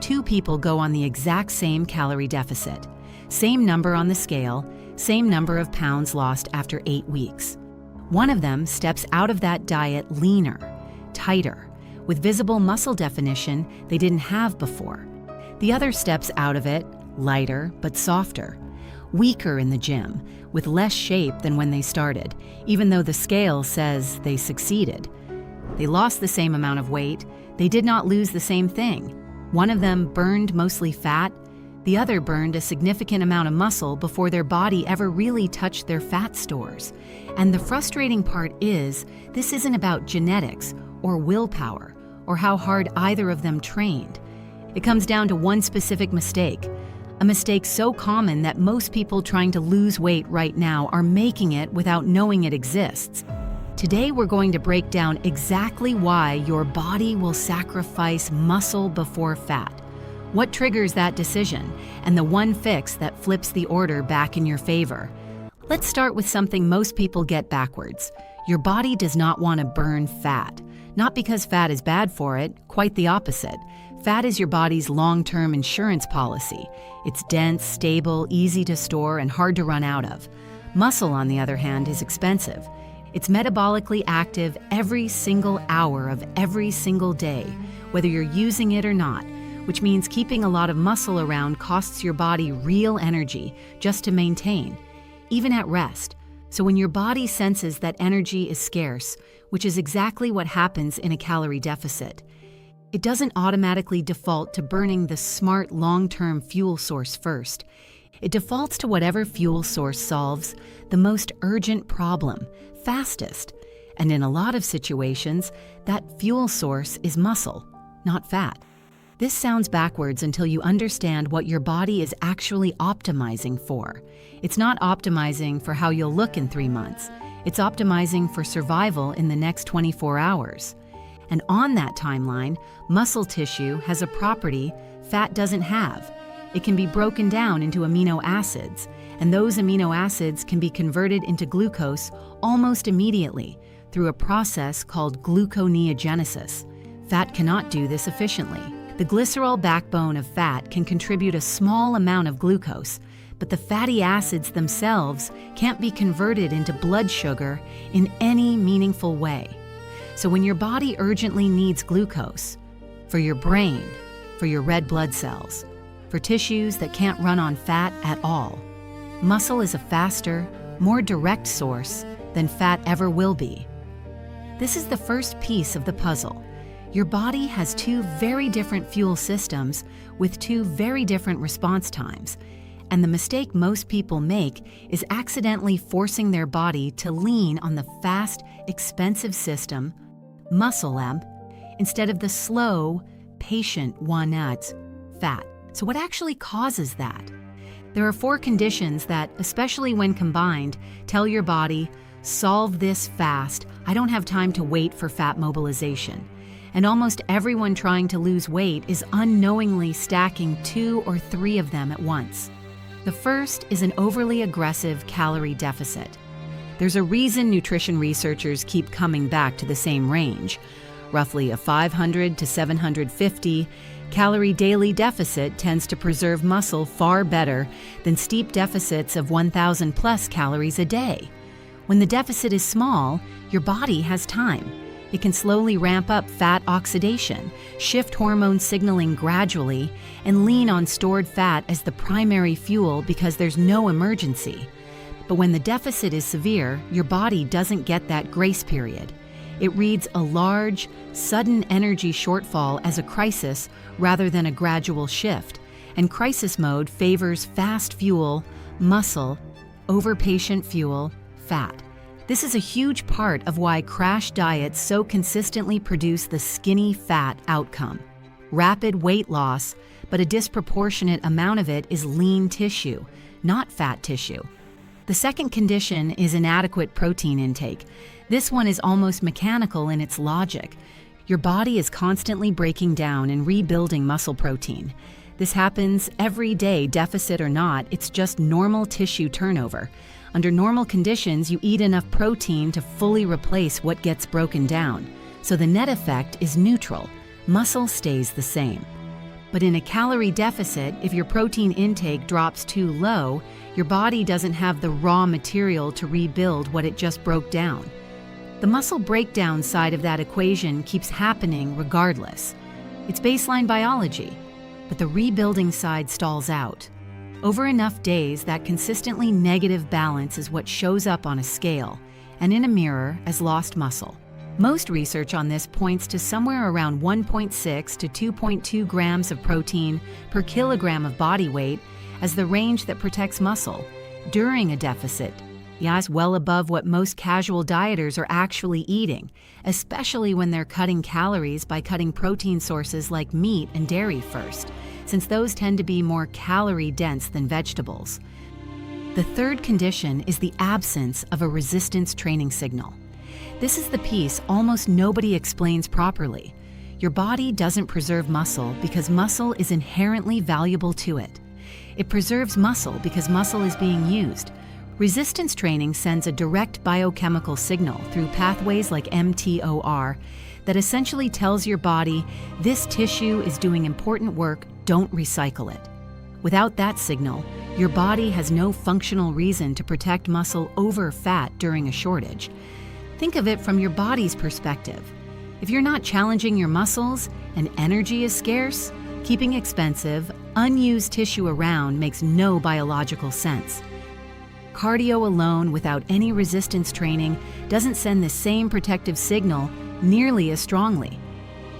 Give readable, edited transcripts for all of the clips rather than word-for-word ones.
two people go on the exact same calorie deficit. Same number on the scale, same number of pounds lost after 8 weeks. One of them steps out of that diet leaner, tighter, with visible muscle definition they didn't have before. The other steps out of it lighter but softer, weaker in the gym, with less shape than when they started, even though the scale says they succeeded. They lost the same amount of weight, they did not lose the same thing. One of them burned mostly fat, the other burned a significant amount of muscle before their body ever really touched their fat stores. And the frustrating part is, this isn't about genetics or willpower or how hard either of them trained. It comes down to one specific mistake, a mistake so common that most people trying to lose weight right now are making it without knowing it exists. Today we're going to break down exactly why your body will sacrifice muscle before fat, what triggers that decision, and the one fix that flips the order back in your favor. Let's start with something most people get backwards. Your body does not want to burn fat. Not because fat is bad for it, quite the opposite. Fat is your body's long-term insurance policy. It's dense, stable, easy to store, and hard to run out of. Muscle, on the other hand, is expensive. It's metabolically active every single hour of every single day, whether you're using it or not, which means keeping a lot of muscle around costs your body real energy just to maintain, even at rest. So when your body senses that energy is scarce, which is exactly what happens in a calorie deficit, it doesn't automatically default to burning the smart long-term fuel source first. It defaults to whatever fuel source solves the most urgent problem fastest. And in a lot of situations, that fuel source is muscle, not fat. This sounds backwards until you understand what your body is actually optimizing for. It's not optimizing for how you'll look in 3 months. It's optimizing for survival in the next 24 hours. And on that timeline, muscle tissue has a property fat doesn't have. It can be broken down into amino acids, and those amino acids can be converted into glucose almost immediately through a process called gluconeogenesis. Fat cannot do this efficiently. The glycerol backbone of fat can contribute a small amount of glucose, but the fatty acids themselves can't be converted into blood sugar in any meaningful way. So when your body urgently needs glucose, for your brain, for your red blood cells, for tissues that can't run on fat at all, muscle is a faster, more direct source than fat ever will be. This is the first piece of the puzzle. Your body has two very different fuel systems with two very different response times. And the mistake most people make is accidentally forcing their body to lean on the fast, expensive system, muscle lamp, instead of the slow, patient one that's fat. So what actually causes that? There are 4 conditions that, especially when combined, tell your body, solve this fast, I don't have time to wait for fat mobilization. And almost everyone trying to lose weight is unknowingly stacking 2 or 3 of them at once. The first is an overly aggressive calorie deficit. There's a reason nutrition researchers keep coming back to the same range. Roughly a 500 to 750 calorie daily deficit tends to preserve muscle far better than steep deficits of 1,000 plus calories a day. When the deficit is small, your body has time. It can slowly ramp up fat oxidation, shift hormone signaling gradually, and lean on stored fat as the primary fuel because there's no emergency. But when the deficit is severe, your body doesn't get that grace period. It reads a large, sudden energy shortfall as a crisis rather than a gradual shift, and crisis mode favors fast fuel, muscle, over patient fuel, fat. This is a huge part of why crash diets so consistently produce the skinny fat outcome. Rapid weight loss, but a disproportionate amount of it is lean tissue, not fat tissue. The second condition is inadequate protein intake. This one is almost mechanical in its logic. Your body is constantly breaking down and rebuilding muscle protein. This happens every day, deficit or not, it's just normal tissue turnover. Under normal conditions, you eat enough protein to fully replace what gets broken down. So the net effect is neutral. Muscle stays the same. But in a calorie deficit, if your protein intake drops too low, your body doesn't have the raw material to rebuild what it just broke down. The muscle breakdown side of that equation keeps happening regardless. It's baseline biology, but the rebuilding side stalls out. Over enough days, that consistently negative balance is what shows up on a scale and in a mirror as lost muscle. Most research on this points to somewhere around 1.6 to 2.2 grams of protein per kilogram of body weight as the range that protects muscle during a deficit. Yes, well above what most casual dieters are actually eating, especially when they're cutting calories by cutting protein sources like meat and dairy first, since those tend to be more calorie-dense than vegetables. The third condition is the absence of a resistance training signal. This is the piece almost nobody explains properly. Your body doesn't preserve muscle because muscle is inherently valuable to it. It preserves muscle because muscle is being used. Resistance training sends a direct biochemical signal through pathways like mTOR that essentially tells your body, this tissue is doing important work, don't recycle it. Without that signal, your body has no functional reason to protect muscle over fat during a shortage. Think of it from your body's perspective. If you're not challenging your muscles and energy is scarce, keeping expensive, unused tissue around makes no biological sense. Cardio alone without any resistance training doesn't send the same protective signal nearly as strongly,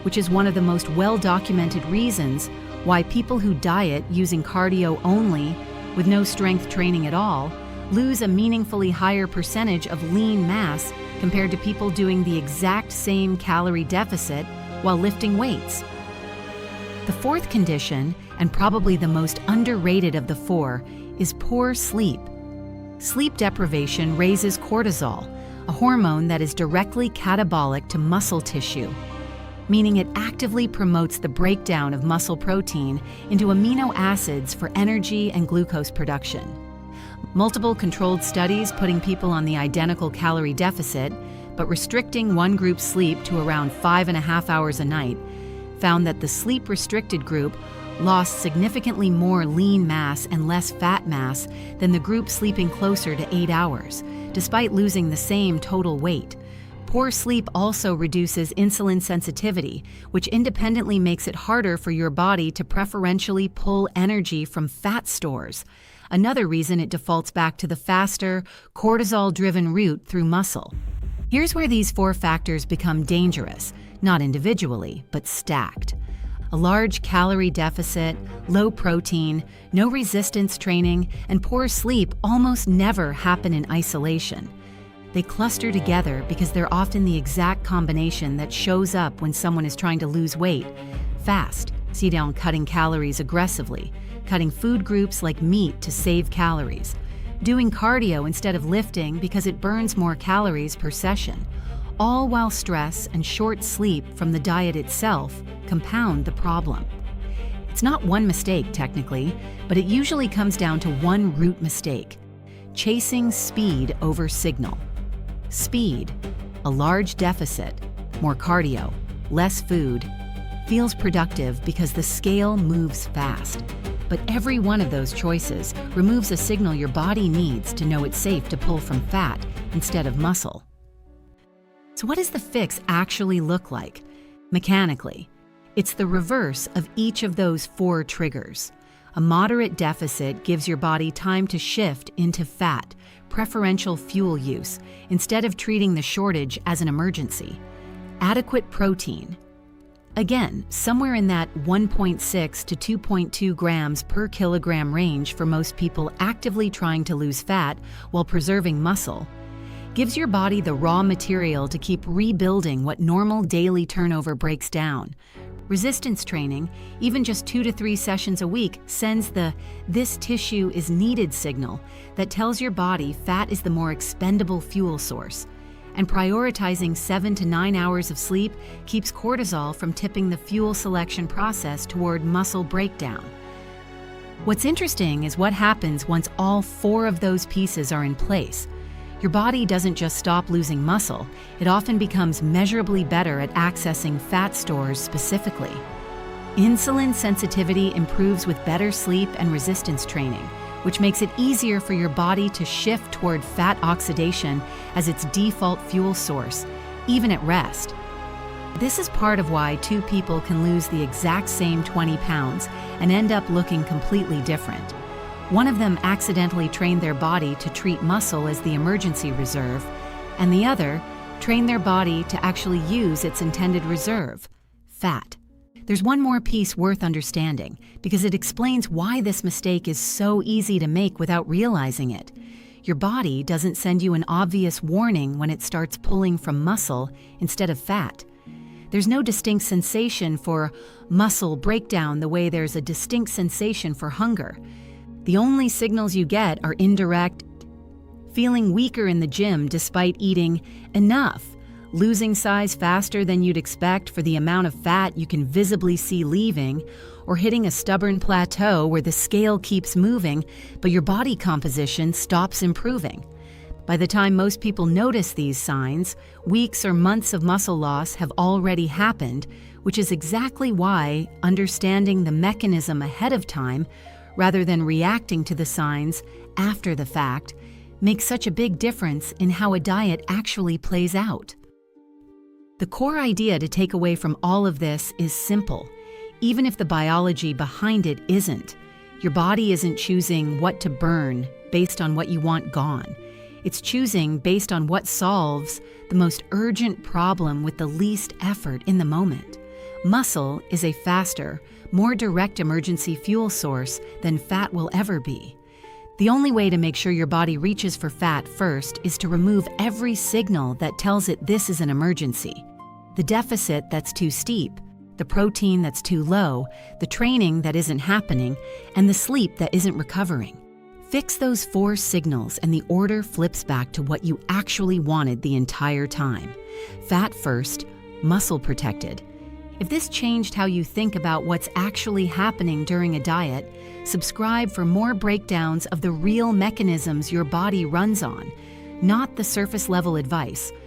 which is one of the most well-documented reasons why people who diet using cardio only with no strength training at all lose a meaningfully higher percentage of lean mass compared to people doing the exact same calorie deficit while lifting weights. The fourth condition, and probably the most underrated of the four, is poor sleep. Sleep deprivation raises cortisol, a hormone that is directly catabolic to muscle tissue, meaning it actively promotes the breakdown of muscle protein into amino acids for energy and glucose production. Multiple controlled studies putting people on the identical calorie deficit, but restricting one group's sleep to around 5.5 hours a night, found that the sleep-restricted group lost significantly more lean mass and less fat mass than the group sleeping closer to 8 hours, despite losing the same total weight. Poor sleep also reduces insulin sensitivity, which independently makes it harder for your body to preferentially pull energy from fat stores. Another reason it defaults back to the faster, cortisol-driven route through muscle. Here's where these four factors become dangerous, not individually, but stacked. A large calorie deficit, low protein, no resistance training, and poor sleep almost never happen in isolation. They cluster together because they're often the exact combination that shows up when someone is trying to lose weight, fast, see down cutting calories aggressively, cutting food groups like meat to save calories, doing cardio instead of lifting because it burns more calories per session, all while stress and short sleep from the diet itself compound the problem. It's not one mistake, technically, but it usually comes down to one root mistake: chasing speed over signal. Speed, a large deficit, more cardio, less food, feels productive because the scale moves fast. But every one of those choices removes a signal your body needs to know it's safe to pull from fat instead of muscle. So what does the fix actually look like? Mechanically, it's the reverse of each of those four triggers. A moderate deficit gives your body time to shift into fat, preferential fuel use, instead of treating the shortage as an emergency. Adequate protein. Again, somewhere in that 1.6 to 2.2 grams per kilogram range for most people actively trying to lose fat while preserving muscle, gives your body the raw material to keep rebuilding what normal daily turnover breaks down. Resistance training, even just 2 to 3 sessions a week, sends the "this tissue is needed" signal that tells your body fat is the more expendable fuel source. And prioritizing 7 to 9 hours of sleep keeps cortisol from tipping the fuel selection process toward muscle breakdown. What's interesting is what happens once all four of those pieces are in place. Your body doesn't just stop losing muscle, it often becomes measurably better at accessing fat stores specifically. Insulin sensitivity improves with better sleep and resistance training, which makes it easier for your body to shift toward fat oxidation as its default fuel source, even at rest. This is part of why two people can lose the exact same 20 pounds and end up looking completely different. One of them accidentally trained their body to treat muscle as the emergency reserve, and the other trained their body to actually use its intended reserve, fat. There's one more piece worth understanding, because it explains why this mistake is so easy to make without realizing it. Your body doesn't send you an obvious warning when it starts pulling from muscle instead of fat. There's no distinct sensation for muscle breakdown the way there's a distinct sensation for hunger. The only signals you get are indirect, feeling weaker in the gym despite eating enough, losing size faster than you'd expect for the amount of fat you can visibly see leaving, or hitting a stubborn plateau where the scale keeps moving, but your body composition stops improving. By the time most people notice these signs, weeks or months of muscle loss have already happened, which is exactly why understanding the mechanism ahead of time, rather than reacting to the signs after the fact, makes such a big difference in how a diet actually plays out. The core idea to take away from all of this is simple. Even if the biology behind it isn't, your body isn't choosing what to burn based on what you want gone. It's choosing based on what solves the most urgent problem with the least effort in the moment. Muscle is a faster, more direct emergency fuel source than fat will ever be. The only way to make sure your body reaches for fat first is to remove every signal that tells it this is an emergency. The deficit that's too steep, the protein that's too low, the training that isn't happening, and the sleep that isn't recovering. Fix those 4 signals and the order flips back to what you actually wanted the entire time. Fat first, muscle protected. If this changed how you think about what's actually happening during a diet, subscribe for more breakdowns of the real mechanisms your body runs on, not the surface level advice,